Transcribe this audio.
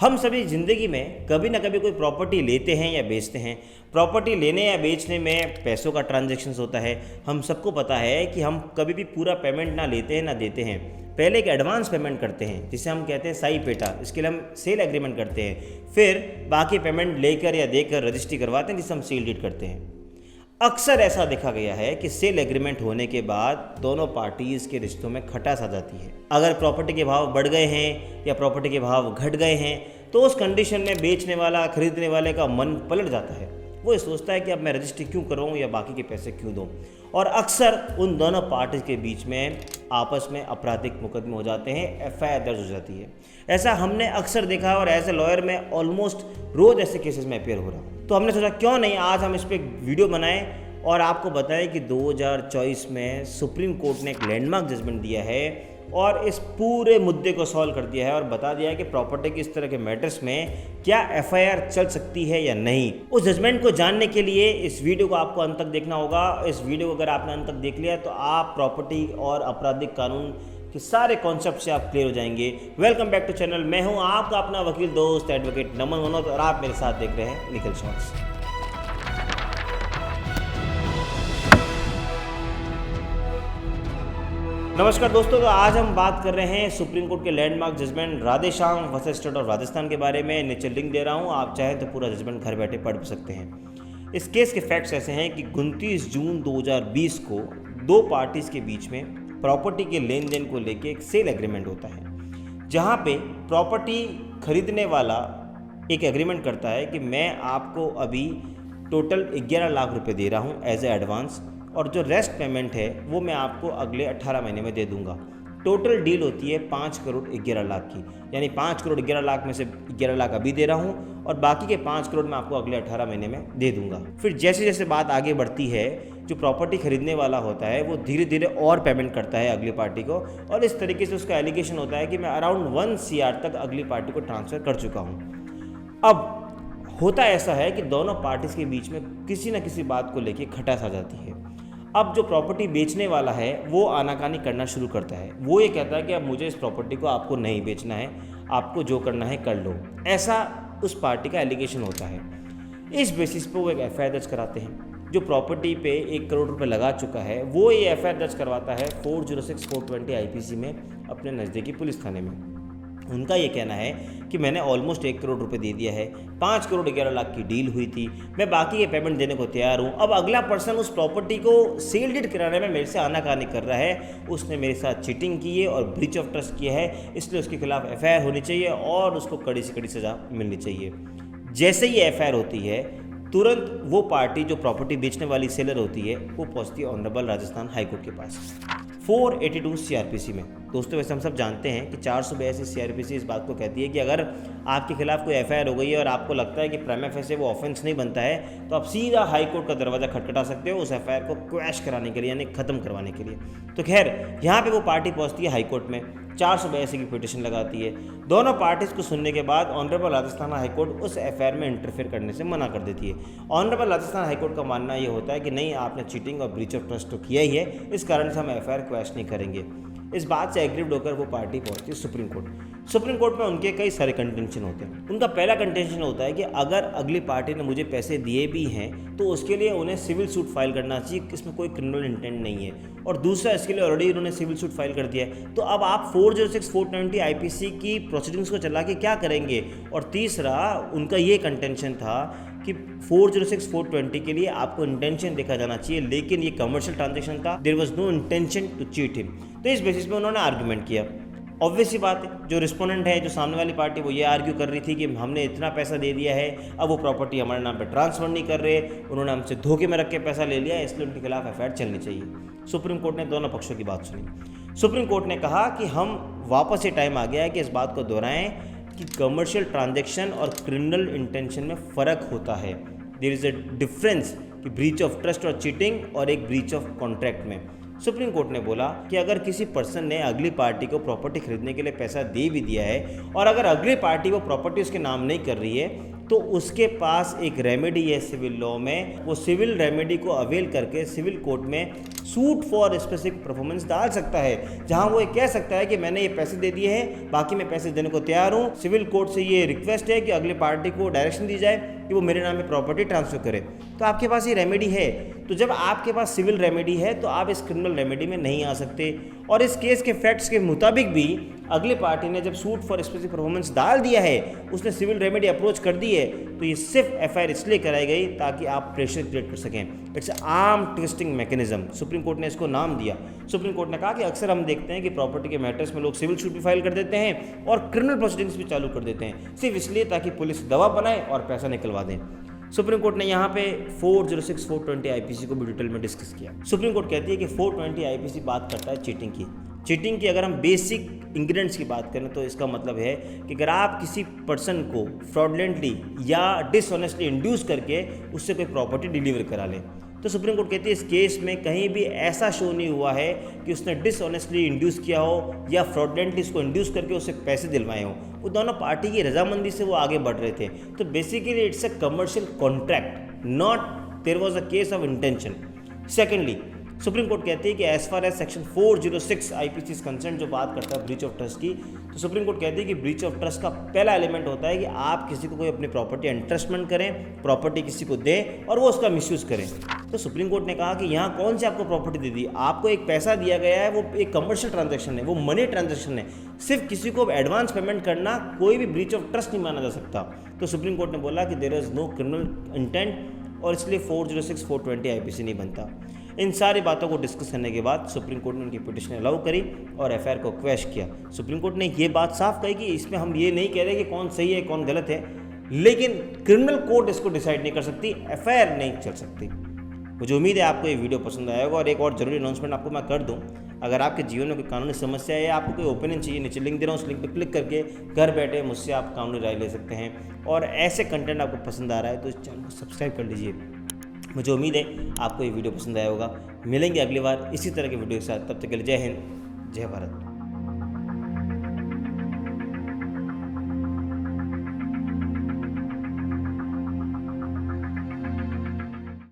हम सभी ज़िंदगी में कभी ना कभी कोई प्रॉपर्टी लेते हैं या बेचते हैं। प्रॉपर्टी लेने या बेचने में पैसों का ट्रांजैक्शंस होता है। हम सबको पता है कि हम कभी भी पूरा पेमेंट ना लेते हैं ना देते हैं। पहले एक एडवांस पेमेंट करते हैं जिसे हम कहते हैं साई पेटा। इसके लिए हम सेल एग्रीमेंट करते हैं, फिर बाकी पेमेंट लेकर या देकर रजिस्ट्री करवाते हैं जिसे हम सेल डीड करते हैं। अक्सर ऐसा देखा गया है कि सेल एग्रीमेंट होने के बाद दोनों पार्टीज के रिश्तों में खटास आ जाती है। अगर प्रॉपर्टी के भाव बढ़ गए हैं या प्रॉपर्टी के भाव घट गए हैं तो उस कंडीशन में बेचने वाला खरीदने वाले का मन पलट जाता है। वो ये सोचता है कि अब मैं रजिस्ट्री क्यों कराऊं या बाकी के पैसे क्यों दूं, और अक्सर उन दोनों पार्टीज के बीच में आपस में आपराधिक मुकदमे हो जाते हैं, एफआईआर दर्ज हो जाती है। ऐसा हमने अक्सर देखा और एज ए लॉयर में ऑलमोस्ट रोज ऐसे केसेस में अपेयर हो रहा हूँ। तो हमने सोचा क्यों नहीं आज हम इस पर एक वीडियो बनाएं और आपको बताएं कि 2024 में सुप्रीम कोर्ट ने एक लैंडमार्क जजमेंट दिया है और इस पूरे मुद्दे को सॉल्व कर दिया है और बता दिया है कि प्रॉपर्टी के इस तरह के मैटर्स में क्या एफआईआर चल सकती है या नहीं। उस जजमेंट को जानने के लिए इस वीडियो को आपको अंत तक देखना होगा। इस वीडियो को अगर आपने अंत तक देख लिया तो आप प्रॉपर्टी और आपराधिक कानून के सारे कॉन्सेप्ट से आप क्लियर हो जाएंगे। Welcome back to channel. मैं हूं आपका अपना वकील दोस्त एडवोकेट नमन मनोज और आप मेरे साथ देख रहे हैं लीगल शॉर्ट्स। नमस्कार दोस्तों, तो आज हम बात कर रहे हैं सुप्रीम कोर्ट के landmark judgment Radheshyam versus state of Rajasthan के बारे में। नीचे लिंक दे रहा हूं, आप चाहें तो पूरा जजमेंट घर बैठे पढ़ सकते हैं। इस केस के फैक्ट्स ऐसे हैं कि 29 जून 2020 को दो पार्टीज के बीच में प्रॉपर्टी के लेन देन को लेके एक सेल एग्रीमेंट होता है, जहां पे प्रॉपर्टी खरीदने वाला एक एग्रीमेंट करता है कि मैं आपको अभी टोटल 11 लाख रुपए दे रहा हूं एज ए एडवांस, और जो रेस्ट पेमेंट है वो मैं आपको अगले 18 महीने में दे दूंगा। टोटल डील होती है 5 करोड़ 11 लाख की, यानी 5 करोड़ 11 लाख में से 11 लाख अभी दे रहा हूँ और बाकी के 5 करोड़ मैं आपको अगले 18 महीने में दे दूंगा। फिर जैसे जैसे बात आगे बढ़ती है, जो प्रॉपर्टी खरीदने वाला होता है वो धीरे धीरे और पेमेंट करता है अगली पार्टी को, और इस तरीके से उसका एलिगेशन होता है कि मैं अराउंड 1 CR तक अगली पार्टी को ट्रांसफ़र कर चुका हूँ। अब होता ऐसा है कि दोनों पार्टीज के बीच में किसी न किसी बात को लेके खटास आ जाती है। अब जो प्रॉपर्टी बेचने वाला है वो आनाकानी करना शुरू करता है। वो ये कहता है कि अब मुझे इस प्रॉपर्टी को आपको नहीं बेचना है, आपको जो करना है कर लो, ऐसा उस पार्टी का एलिगेशन होता है। इस बेसिस पे वो एक एफआईआर दर्ज कराते हैं। जो प्रॉपर्टी पे 1 करोड़ रुपए लगा चुका है वो ये एफआईआर दर्ज करवाता है 406/420 IPC में अपने नज़दीकी पुलिस थाने में। उनका ये कहना है कि मैंने ऑलमोस्ट 1 करोड़ रुपए दे दिया है, 5 करोड़ 11 लाख की डील हुई थी, मैं बाकी के पेमेंट देने को तैयार हूँ। अब अगला पर्सन उस प्रॉपर्टी को सेल डीड कराने में मेरे से आनाकानी कर रहा है, उसने मेरे साथ चीटिंग की है और ब्रीच ऑफ ट्रस्ट किया है, इसलिए उसके खिलाफ एफआईआर होनी चाहिए और उसको कड़ी से कड़ी सजा मिलनी चाहिए। जैसे ही एफआईआर होती है तुरंत वो पार्टी जो प्रॉपर्टी बेचने वाली सेलर होती है वो पहुँचती है ऑनरेबल राजस्थान हाईकोर्ट के पास 482 CRPC में। दोस्तों वैसे हम सब जानते हैं कि 482 CRPC इस बात को कहती है कि अगर आपके खिलाफ कोई एफआईआर हो गई है और आपको लगता है कि प्राइमा फेसी वो ऑफेंस नहीं बनता है तो आप सीधा हाई कोर्ट का दरवाज़ा खटखटा सकते हो उस एफआईआर को क्वैश कराने के लिए, यानी ख़त्म करवाने के लिए। तो खैर यहाँ पे वो पार्टी पहुँचती है हाई कोर्ट में, 482 की पिटीशन लगाती है। दोनों पार्टीज को सुनने के बाद ऑनरेबल राजस्थान हाईकोर्ट उस एफआईआर में इंटरफेयर करने से मना कर देती है। ऑनरेबल राजस्थान हाईकोर्ट का मानना ये होता है कि नहीं, आपने चीटिंग और ब्रीच ऑफ ट्रस्ट तो किया ही है, इस कारण से हम एफआईआर क्वैश नहीं करेंगे। इस बात से एग्रीड होकर वो पार्टी पहुंचती है सुप्रीम कोर्ट। सुप्रीम कोर्ट में उनके कई सारे कंटेंशन होते हैं। उनका पहला कंटेंशन होता है कि अगर अगली पार्टी ने मुझे पैसे दिए भी हैं तो उसके लिए उन्हें सिविल सूट फाइल करना चाहिए, इसमें कोई क्रिमिनल इंटेंट नहीं है। और दूसरा, इसके लिए ऑलरेडी उन्होंने सिविल सूट फाइल कर दिया है, तो अब आप 406/420 IPC की प्रोसीडिंग्स को चला के क्या करेंगे। और तीसरा, उनका ये कंटेंशन था कि 406/420 के लिए आपको इंटेंशन देखा जाना चाहिए, लेकिन ये कमर्शियल ट्रांजैक्शन था, there was no intention to cheat him. तो इस बेसिस पे उन्होंने आर्ग्यूमेंट किया। ऑब्वियस सी बात है, जो रिस्पोंडेंट है, जो सामने वाली पार्टी, वो ये आर्ग्यू कर रही थी कि हमने इतना पैसा दे दिया है, अब वो प्रॉपर्टी हमारे नाम पे ट्रांसफर नहीं कर रहे, उन्होंने हमसे धोखे में रख के पैसा ले लिया, इसलिए उनके खिलाफ एफआईआर चलनी चाहिए। सुप्रीम कोर्ट ने दोनों पक्षों की बात सुनी। सुप्रीम कोर्ट ने कहा कि हम वापस ये टाइम आ गया है कि इस बात को दोहराएं कि कमर्शियल ट्रांजैक्शन और क्रिमिनल इंटेंशन में फ़र्क होता है। देयर इज़ अ डिफरेंस कि ब्रीच ऑफ ट्रस्ट और चीटिंग और एक ब्रीच ऑफ कॉन्ट्रैक्ट में। सुप्रीम कोर्ट ने बोला कि अगर किसी पर्सन ने अगली पार्टी को प्रॉपर्टी खरीदने के लिए पैसा दे भी दिया है और अगर अगली पार्टी वो प्रॉपर्टी उसके नाम नहीं कर रही है तो उसके पास एक रेमेडी है सिविल लॉ में, वो सिविल रेमेडी को अवेल करके सिविल कोर्ट में सूट फॉर स्पेसिफिक परफॉर्मेंस डाल सकता है, जहां वो ये कह सकता है कि मैंने ये पैसे दे दिए हैं, बाकी मैं पैसे देने को तैयार हूं। सिविल कोर्ट से ये रिक्वेस्ट है कि अगले पार्टी को डायरेक्शन दी जाए कि वो मेरे नाम में प्रॉपर्टी ट्रांसफर करे। तो आपके पास ये रेमेडी है। तो जब आपके पास सिविल रेमेडी है तो आप इस क्रिमिनल रेमेडी में नहीं आ सकते। और इस केस के फैक्ट्स के मुताबिक भी अगले पार्टी ने जब सूट फॉर स्पेसिफिक परफॉर्मेंस डाल दिया है, उसने सिविल रेमेडी अप्रोच कर दी है, तो ये सिर्फ एफआईआर इसलिए कराई गई ताकि आप प्रेशर क्रिएट कर सकें। It's arm twisting mechanism, supreme court ने इसको नाम दिया। सुप्रीम कोर्ट ने कहा कि अक्सर हम देखते हैं कि प्रॉपर्टी के मैटर्स में लोग सिविल सूट भी फाइल कर देते हैं और क्रिमिनल प्रोसीडिंग्स भी चालू कर देते हैं, सिर्फ इसलिए ताकि पुलिस दबाव बनाए और पैसा निकलवा दें। सुप्रीम कोर्ट ने यहाँ पे 406 420 आईपीसी को भी डिटेल में डिस्कस किया। सुप्रीम कोर्ट कहती है कि 420 आईपीसी बात करता है चीटिंग की। चीटिंग की अगर हम बेसिक इंग्रेडिएंट्स की बात करें तो इसका मतलब है कि अगर आप किसी पर्सन को फ्रॉडलेंटली या डिसऑनेस्टली इंड्यूस करके उससे कोई प्रॉपर्टी डिलीवर करा लें, तो सुप्रीम कोर्ट कहती है इस केस में कहीं भी ऐसा शो नहीं हुआ है कि उसने डिसऑनेस्टली इंड्यूस किया हो या फ्रॉडलेंटली इसको इंड्यूस करके उससे पैसे दिलवाए हो। वो दोनों पार्टी की रजामंदी से वो आगे बढ़ रहे थे। तो basically it's a commercial contract, not there was a case of intention. Secondly, Supreme Court कहती है कि as far as section 406 IPC concern जो बात करता है ब्रीच ऑफ ट्रस्ट की, तो सुप्रीम कोर्ट कहती है कि ब्रीच ऑफ ट्रस्ट का पहला एलिमेंट होता है कि आप किसी को कोई अपनी प्रॉपर्टी एंट्रस्टमेंट करें, प्रॉपर्टी किसी को दें और वो उसका मिसयूज करें। तो सुप्रीम कोर्ट ने कहा कि यहाँ कौन सी आपको प्रॉपर्टी दे दी, आपको एक पैसा दिया गया है, वो एक कमर्शियल ट्रांजैक्शन है, वो मनी ट्रांजैक्शन है, सिर्फ किसी को एडवांस पेमेंट करना कोई भी ब्रीच ऑफ ट्रस्ट नहीं माना जा सकता। तो सुप्रीम कोर्ट ने बोला कि there is no criminal intent और इसलिए 406 420 आईपीसी नहीं बनता। इन सारी बातों को डिस्कस करने के बाद सुप्रीम कोर्ट ने उनकी पिटिशन अलाउ करी और एफआईआर को क्वैश किया। सुप्रीम कोर्ट ने ये बात साफ कही कि इसमें हम ये नहीं कह रहे कि कौन सही है कौन गलत है, लेकिन क्रिमिनल कोर्ट इसको डिसाइड नहीं कर सकती, एफआईआर नहीं चल सकती। मुझे उम्मीद है आपको ये वीडियो पसंद आया होगा। और एक और जरूरी अनाउंसमेंट आपको मैं कर दूं, अगर आपके जीवन में कोई कानूनी समस्या है या आपको कोई ओपिनियन चाहिए, नीचे लिंक दे रहा हूँ, उस लिंक पर क्लिक करके घर बैठे मुझसे आप कानूनी राय ले सकते हैं। और ऐसे कंटेंट आपको पसंद आ रहा है तो इस चैनल को सब्सक्राइब कर लीजिए। मुझे उम्मीद है आपको ये वीडियो पसंद आया होगा। मिलेंगे अगली बार इसी तरह के वीडियो के साथ, तब तक के लिए जय हिंद, जय भारत।